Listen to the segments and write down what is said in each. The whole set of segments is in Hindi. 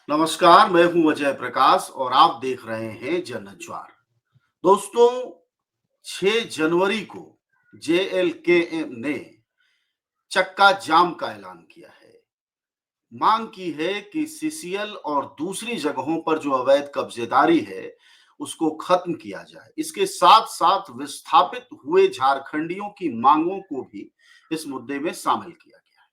नमस्कार, मैं हूं अजय प्रकाश और आप देख रहे हैं जनज्वार। दोस्तों, 6 जनवरी को जेएलकेएम ने चक्का जाम का ऐलान किया है। मांग की है कि सीसीएल और दूसरी जगहों पर जो अवैध कब्जेदारी है, उसको खत्म किया जाए। इसके साथ-साथ विस्थापित हुए झारखंडियों की मांगों को भी इस मुद्दे में शामिल किया गया है।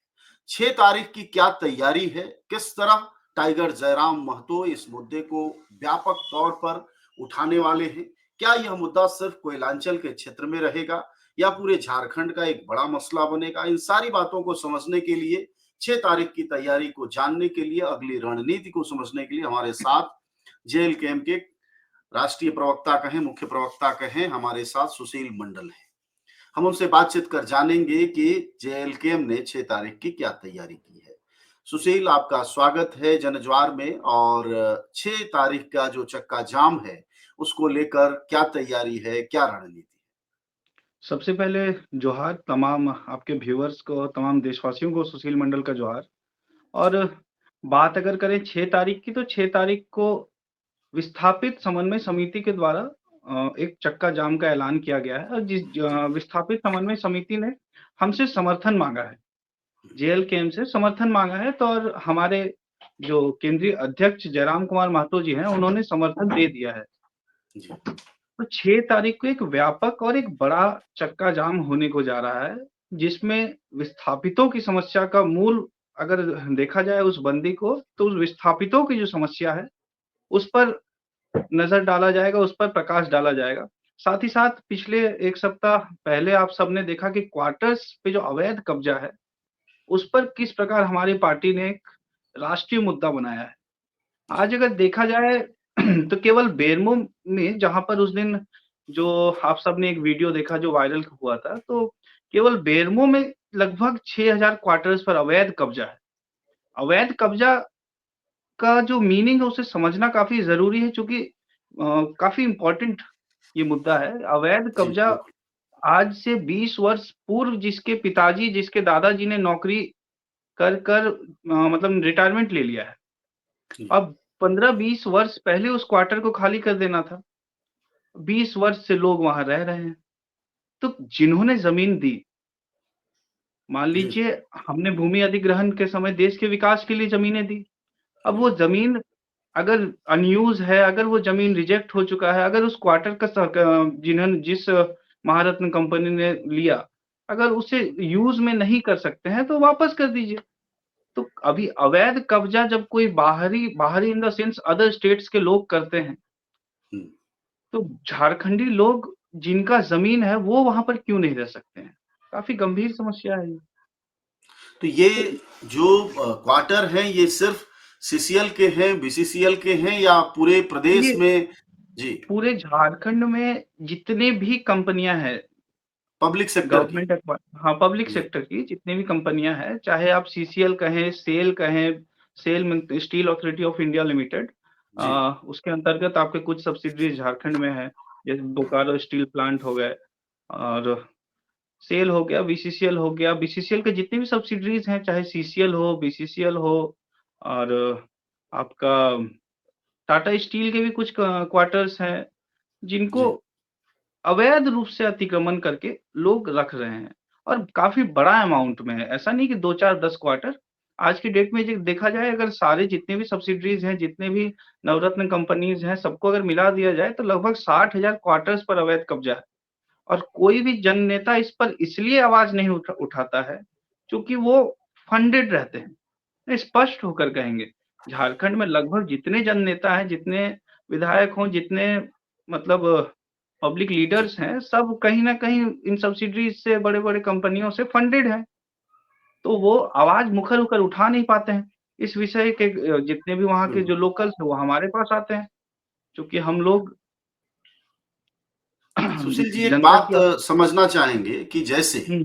6 तारीख की क्या तैयारी है? किस तरह टाइगर जयराम महतो इस मुद्दे को व्यापक तौर पर उठाने वाले हैं? क्या यह मुद्दा सिर्फ कोयलांचल के क्षेत्र में रहेगा या पूरे झारखंड का एक बड़ा मसला बनेगा? इन सारी बातों को समझने के लिए, 6 तारीख की तैयारी को जानने के लिए, अगली रणनीति को समझने के लिए हमारे साथ जेएलकेएम के राष्ट्रीय प्रवक्ता कहें, मुख्य प्रवक्ता कहें, हमारे साथ सुशील मंडल हैं। हम उनसे बातचीत कर जानेंगे कि जेएलकेएम ने 6 तारीख की क्या तैयारी की है। सुशील, आपका स्वागत है जनज्वार में। और 6 तारीख का जो चक्का जाम है, उसको लेकर क्या तैयारी है, क्या रणनीति है? सबसे पहले जोहार तमाम आपके व्यूअर्स को, तमाम देशवासियों को सुशील मंडल का जोहार। और बात अगर करें 6 तारीख की, तो 6 तारीख को विस्थापित समन्वय समिति के द्वारा एक चक्का जाम का ऐलान किया गया है। और विस्थापित समन्वय समिति ने हमसे समर्थन मांगा है, जेएलकेएम से समर्थन मांगा है। तो और हमारे जो केंद्रीय अध्यक्ष जयराम कुमार महतो जी हैं, उन्होंने समर्थन दे दिया है। जी। तो 6 तारीख को एक व्यापक और एक बड़ा चक्का जाम होने को जा रहा है, जिसमें विस्थापितों की समस्या का मूल अगर देखा जाए उस बंदी को, तो उस विस्थापितों की जो समस्या है, उस पर नज़र डाला जाएगा, उस पर प्रकाश डाला जाएगा। साथ ही साथ पिछले 1 सप्ताह पहले आप सबने देखा कि क्वार्टर्स पे जो अवैध कब्जा है, उस पर किस प्रकार हमारी पार्टी ने एक राष्ट्रीय मुद्दा बनाया है। आज अगर देखा जाए तो केवल बेरमो में, जहाँ पर उस दिन जो आप सबने एक वीडियो देखा जो वायरल हुआ था, तो केवल बेरमो में लगभग 6000 क्वार्टर्स पर अवैध कब्जा है। अवैध कब्जा का जो मीनिंग है उसे समझना काफ़ी ज़रूरी है, चूँकि काफ़ी इम्पोर्टेंट ये मुद्दा है। अवैध जी, कब्जा बिल्कुल। आज से 20 वर्ष पूर्व जिसके पिताजी, जिसके दादाजी ने नौकरी कर मतलब रिटायरमेंट ले लिया है। जी, अब 15-20 वर्ष पहले उस क्वार्टर को खाली कर देना था। 20 वर्ष से लोग वहाँ रह रहे हैं। तो जिन्होंने ज़मीन दी, मान जी, लीजिए हमने भूमि अधिग्रहण के समय देश के विकास के लिए ज़मीनें दी। अब वो ज़मीन अगर अनयूज़ है, अगर वो ज़मीन रिजेक्ट हो चुका है, अगर उस क्वार्टर का जिस महारत्न कंपनी ने लिया, अगर उसे यूज़ में नहीं कर सकते हैं, तो वापस कर दीजिए। तो अभी अवैध कब्ज़ा जब कोई बाहरी बाहरी in the sense other states के लोग करते हैं, हुँ। तो झारखंडी लोग जिनका ज़मीन है, वो वहाँ पर क्यों नहीं रह सकते हैं? काफ़ी गंभीर समस्या है ये। तो ये जो क्वार्टर हैं, ये सिर्फ सीसीएल के हैं, बीसीसीएल के हैं या पूरे प्रदेश ये में? जी, पूरे झारखंड में जितने भी कंपनियाँ हैं, पब्लिक सेक्टर की। गवर्नमेंट हाँ, पब्लिक जी, सेक्टर की जितनी भी कंपनियाँ हैं, चाहे आप सीसीएल कहें, सेल कहें, SAIL mean Steel Authority of India Limited, जी, उसके अंतर्गत आपके कुछ सब्सिडीज़ झारखंड में हैं, जैसे बोकारो स्टील प्लांट हो गए, और सेल हो गया, बीसीसीएल हो गया। बीसीसीएल के जितनी भी सब्सिडीज़ हैं, चाहे सीसीएल हो, बीसीसीएल हो, और आपका टाटा स्टील के भी कुछ क्वार्टर्स हैं, जिनको जी, अवैध रूप से अतिक्रमण करके लोग रख रहे हैं, और काफ़ी बड़ा अमाउंट में है। ऐसा नहीं कि 2, 4, 10 क्वार्टर। आज की डेट में जे देखा जाए, अगर सारे जितने भी सब्सिडीज़ हैं, जितने भी नवरत्न कंपनीज़ हैं, सबको अगर मिला दिया जाए, तो लगभग 60,000 क्वार्टर्स पर अवैध कब्ज़ा है। और कोई भी जननेता इस पर इसलिए आवाज़ नहीं उठाता है, क्योंकि वो फंडेड रहते हैं। स्पष्ट होकर कहेंगे, झारखंड में लगभग जितने जननेता हैं, जितने विधायक हों, जितने मतलब पब्लिक जी। लीडर्स हैं, सब कहीं न कहीं इन सब्सिडीज़ से, बड़े-बड़े कंपनियों से फंडेड हैं। तो वो आवाज़ मुखर होकर उठा नहीं पाते हैं। इस विषय के जितने भी वहाँ के जो बिल्कुल। लोकल्स हैं, वो हमारे पास आते हैं, क्योंकि हम लोग सुशील जी, एक जनता बात की समझना चाहेंगे कि जैसे हुँ,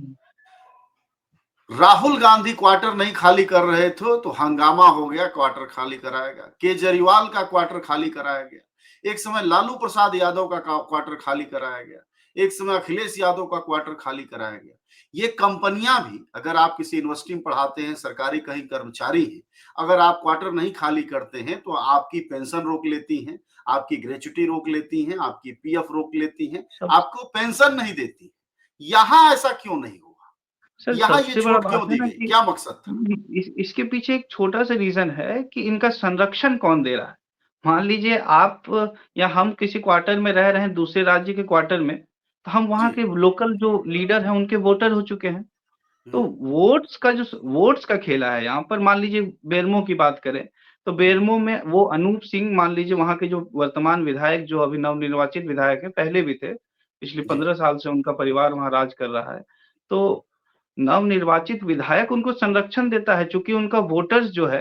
राहुल गांधी क्वार्टर नहीं खाली कर रहे थे तो हंगामा हो गया, क्वार्टर खाली कराया गया। केजरीवाल का क्वार्टर खाली कराया गया। एक समय लालू प्रसाद यादव का क्वार्टर खाली कराया गया। एक समय अखिलेश यादव का क्वार्टर खाली कराया गया। ये कंपनियां भी, अगर आप किसी यूनिवर्सिटी में पढ़ाते हैं, सरकारी कहीं कर्मचारी हैं, अगर आप क्वार्टर नहीं खाली करते हैं तो आपकी पेंशन रोक लेती हैं, आपकी ग्रेच्युटी रोक लेती हैं, आपकी पीएफ रोक लेती हैं, सब आपको पेंशन नहीं देती। यहाँ ऐसा क्यों नहीं हुआ? सर यहाँ ये सबसे बड़ा छूट बात क्यों है दी ना गई? कि क्या मकसद था? इसके पीछे एक छोटा-सा रीज़न है कि इनका संरक्षण कौन दे रहा है। मान लीजिए आप या हम किसी क्वार्टर में रह रहे हैं दूसरे राज्य के क्वार्टर में, तो हम वहाँ जी। के लोकल जो लीडर हैं उनके वोटर हो चुके हैं। तो हुँ, वोट्स का खेला है यहाँ पर। मान लीजिए बेरमो की बात करें, तो हुँ, बेरमो में वो अनूप सिंह मान लीजिए वहाँ के जो वर्तमान विधायक जो अभी नवनिर्वाचित विधायक हैं, पहले भी थे, पिछले जी। 15 साल से उनका परिवार वहाँ राज कर रहा है। तो नवनिर्वाचित विधायक उनको संरक्षण देता है, चूँकि उनका वोटर्स जो है,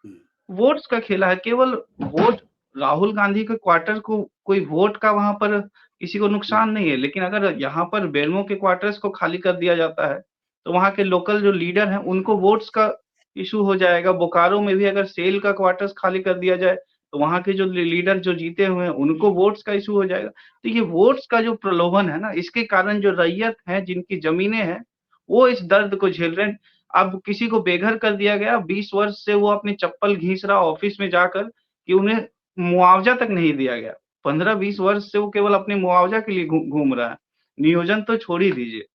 हुँ, वोट्स का खेला है। केवल वोट राहुल गांधी के क्वार्टर को कोई वोट का वहाँ पर किसी को हुँ, नुकसान नहीं है, लेकिन अगर यहाँ पर बेरमो के क्वार्टर्स को खाली कर दिया जाता है, तो वहाँ के लोकल जो लीडर हैं, उनको वोट्स का इश्यू हो जाएगा। बोकारो में भी अगर सेल का क्वार्टर्स खाली कर दिया जाए, तो वहाँ के जो लीडर जो जीते हुए हैं, उनको वोट्स का इश्यू हो जाएगा। तो ये वोट्स का जो प्रलोभन है ना, इसके कारण जो रैयत है, जिनकी ज़मीनें हैं, वो इस दर्द को झेल रहे हैं। अब किसी को बेघर कर दिया गया, 20 वर्ष से वो अपनी चप्पल घीस रहा ऑफ़िस में जाकर कि उन्हें मुआवज़ा तक नहीं दिया गया। 15-20 वर्ष से वो केवल अपने मुआवज़ा के लिए घूम रहा है। नियोजन तो छोड़ ही दीजिए।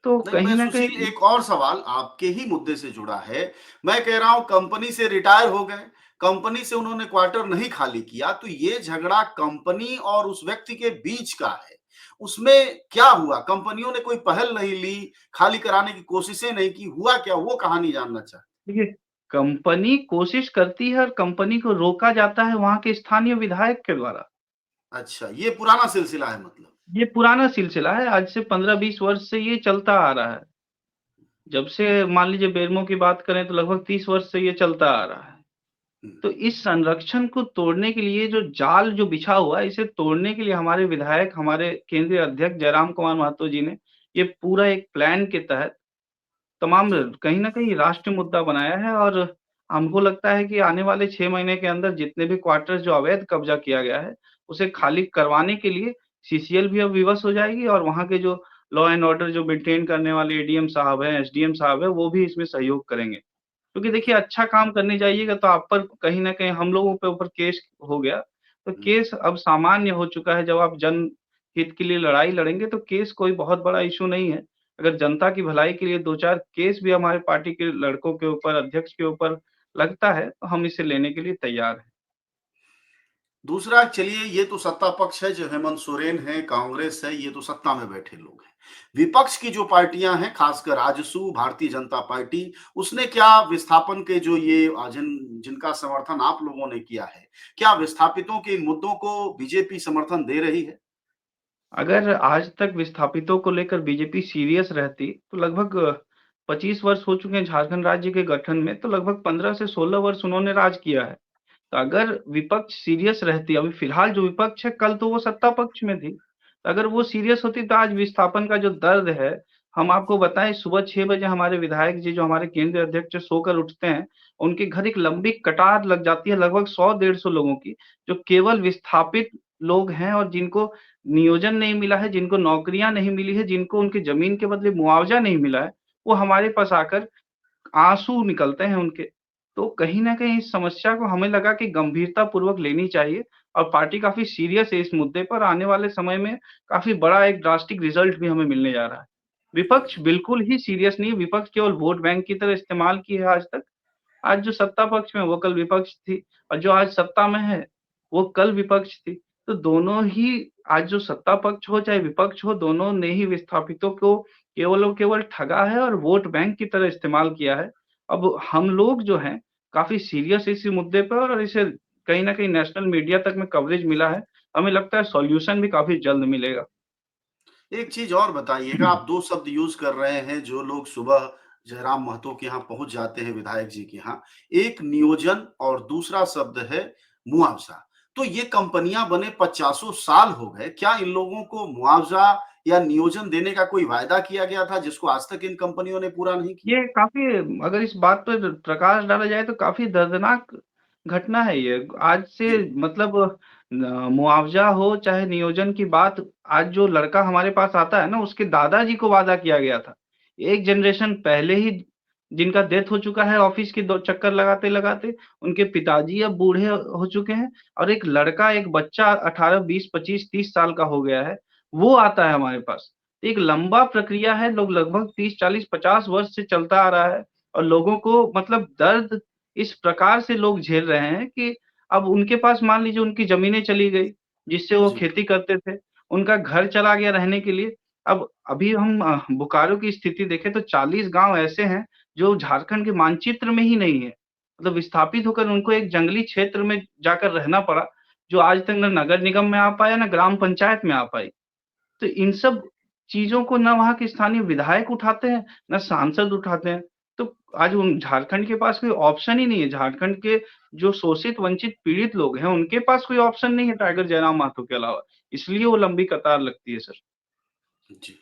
तो नहीं, कहीं मैं न सुशील कहीं एक और सवाल आपके ही मुद्दे से जुड़ा है। मैं कह रहा हूँ कंपनी से रिटायर हो गए, कंपनी से उन्होंने क्वार्टर नहीं खाली किया, तो ये झगड़ा कंपनी और उस व्यक्ति के बीच का है। उसमें क्या हुआ? कंपनियों ने कोई पहल नहीं ली, खाली कराने की कोशिशें नहीं की, हुआ क्या? वो कहानी जानना चाहते देखिए, कंपनी कोशिश करती है और कंपनी को रोका जाता है वहाँ के स्थानीय विधायक के द्वारा। हैं। अच्छा, ये पुराना सिलसिला है मतलब। ये पुराना सिलसिला है, आज से 15-20 वर्ष से ये चलता आ रहा है। जब से मान लीजिए बेरमो की बात करें तो लगभग 30 वर्ष से ये चलता आ रहा है। हुँ, तो इस संरक्षण को तोड़ने के लिए जो जाल जो बिछा हुआ है, इसे तोड़ने के लिए हमारे विधायक, हमारे केंद्रीय अध्यक्ष जयराम कुमार महतो जी ने ये पूरा एक प्लान के तहत तमाम जी, कहीं न कहीं राष्ट्रीय मुद्दा बनाया है और हमको लगता है कि आने वाले 6 महीने के अंदर जितने भी क्वार्टर्स जो अवैध कब्ज़ा किया गया है, उसे हुँ, खाली करवाने के लिए सीसीएल भी अब विवश हो जाएगी और वहाँ के जो लॉ एंड ऑर्डर जो मेंटेन करने वाले एडीएम साहब हैं, एसडीएम साहब हैं, वो भी इसमें सहयोग करेंगे। क्योंकि देखिए अच्छा काम करने जाइएगा तो आप पर कहीं न कहीं हम लोगों के ऊपर केस हो गया, तो हुँ। केस अब सामान्य हो चुका है। जब आप जनहित के लिए लड़ाई लड़ेंगे तो केस कोई बहुत बड़ा इश्यू नहीं है। अगर जनता की भलाई के लिए 2-4 केस भी हमारे पार्टी के लड़कों के ऊपर, अध्यक्ष के ऊपर लगता है, तो हम इसे लेने के लिए तैयार हैं। दूसरा चलिए ये तो सत्ता पक्ष है जो हेमंत सोरेन है, कांग्रेस है, ये तो सत्ता में बैठे लोग हैं। विपक्ष की जो पार्टियां हैं, खासकर आजसू, भारतीय जनता पार्टी, उसने क्या विस्थापन के जो ये जिनका समर्थन आप लोगों ने किया है, क्या विस्थापितों के इन मुद्दों को बीजेपी समर्थन दे रही है? अगर आज तक विस्थापितों को लेकर बीजेपी सीरियस रहती, तो लगभग 25 वर्ष हो चुके हैं झारखंड राज्य के गठन में, तो लगभग 15 से 16 वर्ष उन्होंने राज किया है। तो अगर विपक्ष सीरियस रहती, अभी फिलहाल जो विपक्ष है, कल तो वो सत्ता पक्ष में थी। तो अगर वो सीरियस होती तो आज विस्थापन का जो दर्द है, हम आपको बताएँ सुबह 6 बजे हमारे विधायक जी जो हमारे केंद्रीय अध्यक्ष सोकर उठते हैं, उनके घर एक लंबी कतार लग जाती है लगभग 100 डेढ़ 100 लोगों की, जो केवल विस्थापित लोग हैं और जिनको नियोजन नहीं मिला है, जिनको नौकरियाँ नहीं मिली है, जिनको उनकी ज़मीन के बदले मुआवज़ा नहीं मिला है, वो हमारे पास आकर आँसू निकलते हैं उनके। तो कहीं न कहीं इस समस्या को हमें लगा कि गंभीरतापूर्वक लेनी चाहिए और पार्टी काफ़ी सीरियस है इस मुद्दे पर। आने वाले समय में काफ़ी बड़ा एक ड्रास्टिक रिज़ल्ट भी हमें मिलने जा रहा है। विपक्ष बिल्कुल ही सीरियस नहीं है, विपक्ष केवल वोट बैंक की तरह इस्तेमाल की है आज तक। आज जो सत्ता पक्ष में है, वो कल विपक्ष थी और जो आज सत्ता में है, वो कल विपक्ष थी। तो दोनों ही आज जो सत्ता पक्ष हो चाहे विपक्ष हो, दोनों ने ही विस्थापितों को केवल और केवल ठगा है और वोट बैंक की तरह इस्तेमाल किया है। अब हम लोग जो हैं, काफ़ी सीरियस इस मुद्दे पर और इसे कहीं न कहीं नेशनल मीडिया तक में कवरेज मिला है। हमें लगता है सॉल्यूशन भी काफ़ी जल्द मिलेगा। एक चीज़ और बताइएगा, आप 2 शब्द यूज़ कर रहे हैं, जो लोग सुबह जयराम महतो के यहाँ पहुँच जाते हैं विधायक जी के यहाँ। एक नियोजन और दूसरा शब्द है मुआवज़ा। तो ये कंपनियाँ बने पचासों साल हो गए, क्या इन लोगों को मुआवज़ा या नियोजन देने का कोई वायदा किया गया था, जिसको आज तक इन कंपनियों ने पूरा नहीं किया? ये काफ़ी अगर इस बात पर प्रकाश डाला जाए तो काफ़ी दर्दनाक घटना है ये। आज से जी। मतलब मुआवज़ा हो चाहे नियोजन की बात, आज जो लड़का हमारे पास आता है ना, उसके दादाजी को वादा किया गया था। एक जनरेशन पहले ही जिनका डेथ हो चुका है ऑफ़िस के दो चक्कर लगाते-लगाते, उनके पिताजी अब बूढ़े हो चुके हैं और एक लड़का, एक बच्चा 18, 20, 25, 30 साल का हो गया है, वो आता है हमारे पास। एक लंबा प्रक्रिया है, लोग लगभग 30, 40, 50 वर्ष से चलता आ रहा है और लोगों को मतलब दर्द इस प्रकार से लोग झेल रहे हैं कि अब उनके पास मान लीजिए उनकी ज़मीनें चली गई, जिससे वो जी, खेती करते थे, उनका घर चला गया रहने के लिए। अब अभी हम बोकारो की स्थिति देखें तो 40 गाँव ऐसे हैं, जो झारखंड के मानचित्र में ही नहीं है। मतलब विस्थापित होकर उनको एक जंगली क्षेत्र में जाकर रहना पड़ा, जो आज तक ना नगर निगम में आ पाया, ना ग्राम पंचायत में आ पाई। तो इन सब चीज़ों को ना वहाँ के स्थानीय विधायक उठाते हैं, ना सांसद उठाते हैं। तो आज उन झारखंड के पास कोई ऑप्शन ही नहीं है। झारखंड के जो शोषित, वंचित, पीड़ित लोग हैं, उनके पास कोई ऑप्शन नहीं है टाइगर जयराम माथुर के अलावा। इसलिए वो लंबी कतार लगती है सर। जी।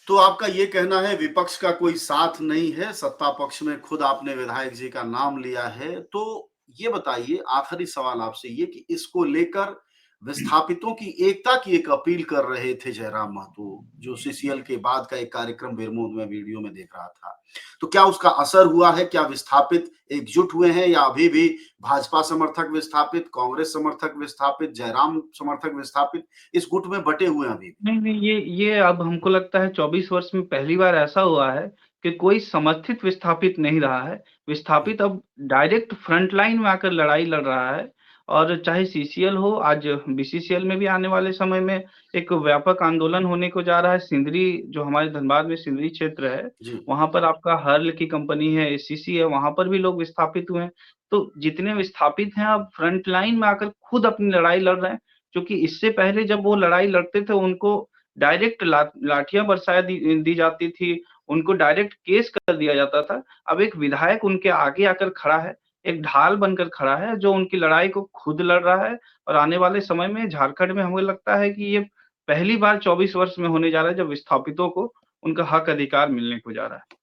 तो आपका ये कहना है विपक्ष का कोई साथ नहीं है, सत्ता पक्ष में खुद आपने विधायक जी का नाम लिया है। तो ये बताइए आखिरी सवाल आपसे ये कि इसको लेकर विस्थापितों की एकता की एक अपील कर रहे थे जयराम महतो, जो सीसीएल के बाद का एक कार्यक्रम बेरमो में वीडियो में देख रहा था। तो क्या उसका असर हुआ है? क्या विस्थापित एकजुट हुए हैं या अभी भी भाजपा समर्थक विस्थापित, कांग्रेस समर्थक विस्थापित, जयराम समर्थक विस्थापित इस गुट में बँटे हुए हैं अभी भी? नहीं, नहीं, ये अब हमको लगता है 24 वर्ष में पहली बार ऐसा हुआ है कि कोई समर्थित विस्थापित नहीं रहा है। हुँ, विस्थापित अब डायरेक्ट फ्रंट लाइन में आकर लड़ाई लड़ रहा है और चाहे सीसीएल हो, आज बीसीसीएल में भी आने वाले समय में एक व्यापक आंदोलन होने को जा रहा है। सिंदरी जो हमारे धनबाद में सिंदरी क्षेत्र है, जी। वहाँ पर आपका हर्ल की कंपनी है, एसीसी है, वहाँ पर भी लोग विस्थापित हुए हैं। तो जितने विस्थापित हैं अब फ्रंट लाइन में आकर खुद अपनी लड़ाई लड़ रहे हैं। क्योंकि इससे पहले जब वो लड़ाई लड़ते थे उनको डायरेक्ट लाठियाँ बरसा दी दी जाती थी, उनको डायरेक्ट केस कर दिया जाता था। अब एक विधायक उनके आगे आकर खड़ा है, एक ढाल बनकर खड़ा है जो उनकी लड़ाई को खुद लड़ रहा है और आने वाले समय में झारखंड में हमें लगता है कि ये पहली बार 24 वर्ष में होने जा रहा है जब विस्थापितों को उनका हक अधिकार मिलने को जा रहा है।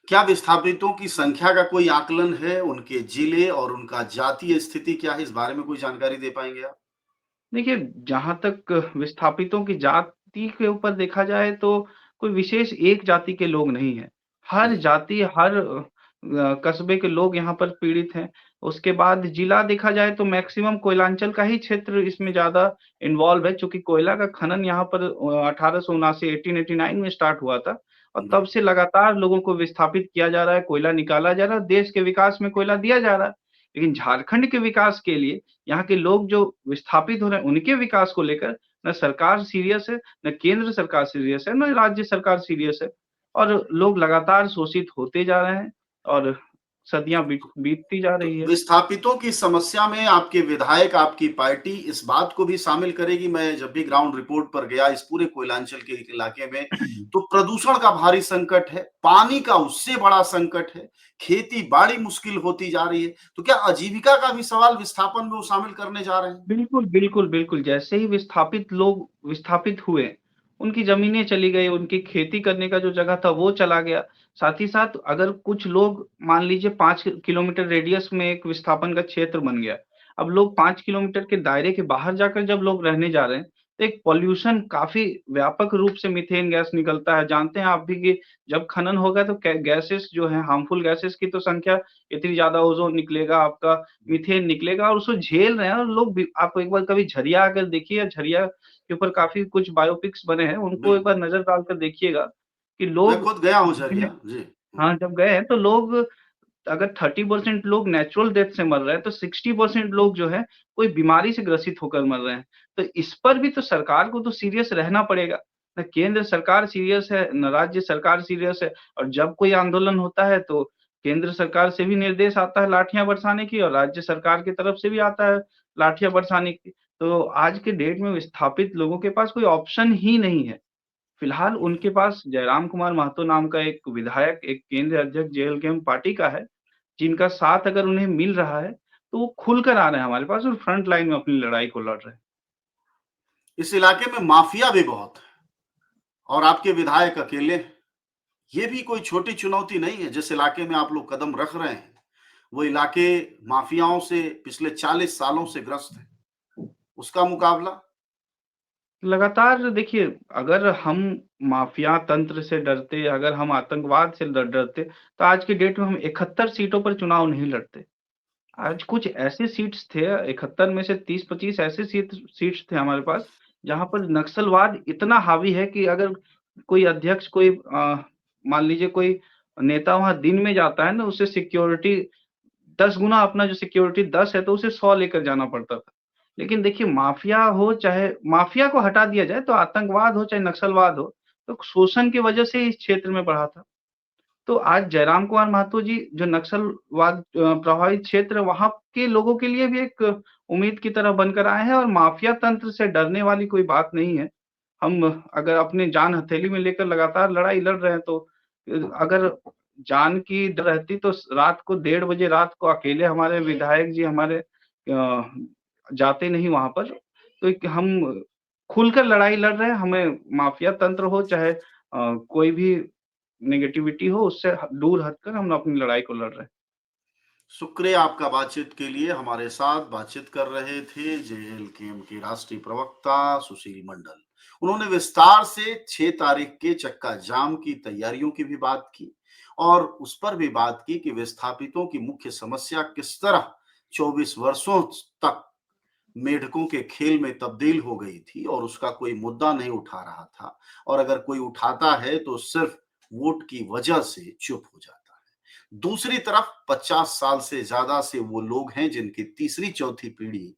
क्या विस्थापितों की संख्या का कोई आकलन है? उनके जिले और उनका जातीय स्थिति क्या है? इस बारे में कोई जानकारी दे पाएँगे आप? देखिए, जहाँ तक विस्थापितों की जाति के ऊपर देखा जाए तो कोई विशेष एक जाति के लोग नहीं हैं। हर हुँ, जाति, हर कस्बे के लोग यहाँ पर पीड़ित हैं। उसके बाद जिला देखा जाए तो मैक्सिमम कोयलांचल का ही क्षेत्र इसमें ज़्यादा इन्वॉल्व है, चूँकि कोयला का खनन यहाँ पर 1879 1889 में स्टार्ट हुआ था और तब बिल्कुल। से लगातार लोगों को विस्थापित किया जा रहा है, कोयला निकाला जा रहा है, देश के विकास में कोयला दिया जा रहा है। लेकिन झारखंड के विकास के लिए यहाँ के लोग जो विस्थापित हो रहे हैं, उनके विकास को लेकर ना सरकार सीरियस है, ना केंद्र सरकार सीरियस है, ना राज्य सरकार सीरियस है और लोग लगातार शोषित होते जा रहे हैं और सदियाँ बीतती जा तो रही है। विस्थापितों की समस्या में आपके विधायक, आपकी पार्टी इस बात को भी शामिल करेगी। मैं जब भी ग्राउंड रिपोर्ट पर गया इस पूरे कोयलांचल के इलाके में, तो प्रदूषण का भारी संकट है, पानी का उससे बड़ा संकट है, खेती-बाड़ी मुश्किल होती जा रही है। तो क्या आजीविका का भी सवाल विस्थापन में वो शामिल करने जा रहे हैं? बिल्कुल, बिल्कुल, बिल्कुल। जैसे ही विस्थापित लोग विस्थापित हुए, उनकी ज़मीनें चली गई, उनकी खेती करने का जो जगह था वो चला गया। साथ ही साथ अगर कुछ लोग मान लीजिए 5 किलोमीटर रेडियस में एक विस्थापन का क्षेत्र बन गया। अब लोग 5 किलोमीटर के दायरे के बाहर जाकर जब लोग रहने जा रहे हैं, तो एक पॉल्यूशन काफ़ी व्यापक रूप से मीथेन गैस निकलता है। जानते हैं आप भी कि जब खनन होगा तो कै गैसेज़ जो हैं हार्मफुल गैसेज़ की तो संख्या इतनी ज़्यादा ओज़ोन निकलेगा, आपका मीथेन निकलेगा और उसको झेल रहे हैं और लोग भी आप एक बार कभी झरिया आकर देखिए, झरिया के ऊपर काफ़ी कुछ बायोपिक्स बने हैं, उनको एक बिल्कुल। बार नज़र डालकर देखिएगा कि मैं लोग खुद गया हूँ जितने झरिया। जी। हुँ, हाँ, जब गए हैं तो लोग अगर 30% लोग नेचुरल डेथ से मर रहे हैं, तो 60% लोग जो है कोई बीमारी से ग्रसित होकर मर रहे हैं। तो इस पर भी तो सरकार को तो सीरियस रहना पड़ेगा। ना केंद्र सरकार सीरियस है, ना राज्य सरकार सीरियस है और जब कोई आंदोलन होता है तो केंद्र सरकार से भी निर्देश आता है लाठियाँ बरसाने की और राज्य सरकार की तरफ से भी आता है लाठियाँ बरसाने की। तो आज के डेट में विस्थापित लोगों के पास कोई ऑप्शन ही नहीं है। फिलहाल उनके पास जयराम कुमार महतो नाम का एक विधायक, एक केंद्रीय अध्यक्ष जेएलकेएम पार्टी का है, जिनका साथ अगर उन्हें मिल रहा है, तो वो खुलकर आ रहे हैं हमारे पास और फ्रंट लाइन में अपनी लड़ाई को लड़ रहे हैं। इस इलाके में माफिया भी बहुत है और आपके विधायक अकेले हैं। ये भी कोई छोटी चुनौती नहीं है, जिस इलाके में आप लोग कदम रख रहे हैं, वो इलाके माफियाओं से पिछले 40 सालों से ग्रस्त है। उसका मुकाबला? लगातार देखिए, अगर हम माफ़िया तंत्र से डरते, अगर हम आतंकवाद से डरते, तो आज की डेट में हम 71 सीटों पर चुनाव नहीं लड़ते। आज कुछ ऐसे सीट्स थे, 71 में से 30-25 ऐसे सीट्स थे हमारे पास, जहाँ पर नक्सलवाद इतना हावी है कि अगर कोई अध्यक्ष, कोई मान लीजिए कोई नेता वहाँ दिन में जाता है ना, उसे सिक्योरिटी 10 गुना, अपना जो सिक्योरिटी 10 है, तो उसे 100 लेकर जाना पड़ता था। लेकिन देखिए, माफ़िया हो, चाहे माफ़िया को हटा दिया जाए, तो आतंकवाद हो, चाहे नक्सलवाद हो, तो शोषण की वजह से इस क्षेत्र में बढ़ा था। तो आज जयराम कुमार महतो जी जो नक्सलवाद प्रभावित क्षेत्र है, वहाँ के लोगों के लिए भी एक उम्मीद की तरह बनकर आए हैं, और माफिया तंत्र से डरने वाली कोई बात नहीं है। हम अगर अपनी जान हथेली में लेकर लगातार लड़ाई लड़ रहे हैं, तो अगर जान की डर रहती तो रात को 1:30 बजे रात को अकेले हमारे विधायक जी हमारे जाते नहीं वहाँ पर। तो एक हम खुलकर लड़ाई लड़ रहे हैं, हमें माफिया तंत्र हो, चाहे कोई भी नेगेटिविटी हो, उससे दूर हटकर हम अपनी लड़ाई को लड़ रहे हैं। शुक्रिया आपका बातचीत के लिए। हमारे साथ बातचीत कर रहे थे जेएलकेएम के राष्ट्रीय प्रवक्ता सुशील मंडल। उन्होंने विस्तार से 6 तारीख के चक्का जाम की तैयारियों की भी बात की और उस पर भी बात की कि विस्थापितों की मुख्य समस्या किस तरह 24 वर्षों तक मेढकों के खेल में तब्दील हो गई थी और उसका कोई मुद्दा नहीं उठा रहा था, और अगर कोई उठाता है तो सिर्फ वोट की वजह से चुप हो जाता है। दूसरी तरफ 50 साल से ज्यादा से वो लोग हैं जिनकी तीसरी चौथी पीढ़ी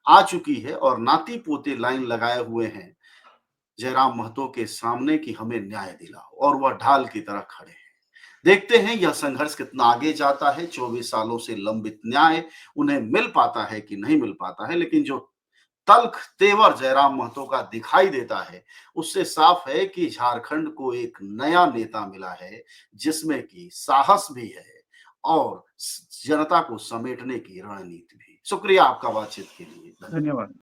आ चुकी है और नाती पोते लाइन लगाए हुए हैं जयराम महतो के सामने कि हमें न्याय दिलाओ, और वह ढाल की तरह खड़े हैं। देखते हैं यह संघर्ष कितना आगे जाता है। 24 सालों से लंबित न्याय उन्हें मिल पाता है कि नहीं मिल पाता है, लेकिन जो तल्ख तेवर जयराम महतो का दिखाई देता है, उससे साफ है कि झारखंड को एक नया नेता मिला है, जिसमें कि साहस भी है और जनता को समेटने की रणनीति भी। शुक्रिया आपका बातचीत के लिए। धन्यवाद। धन्यवाद।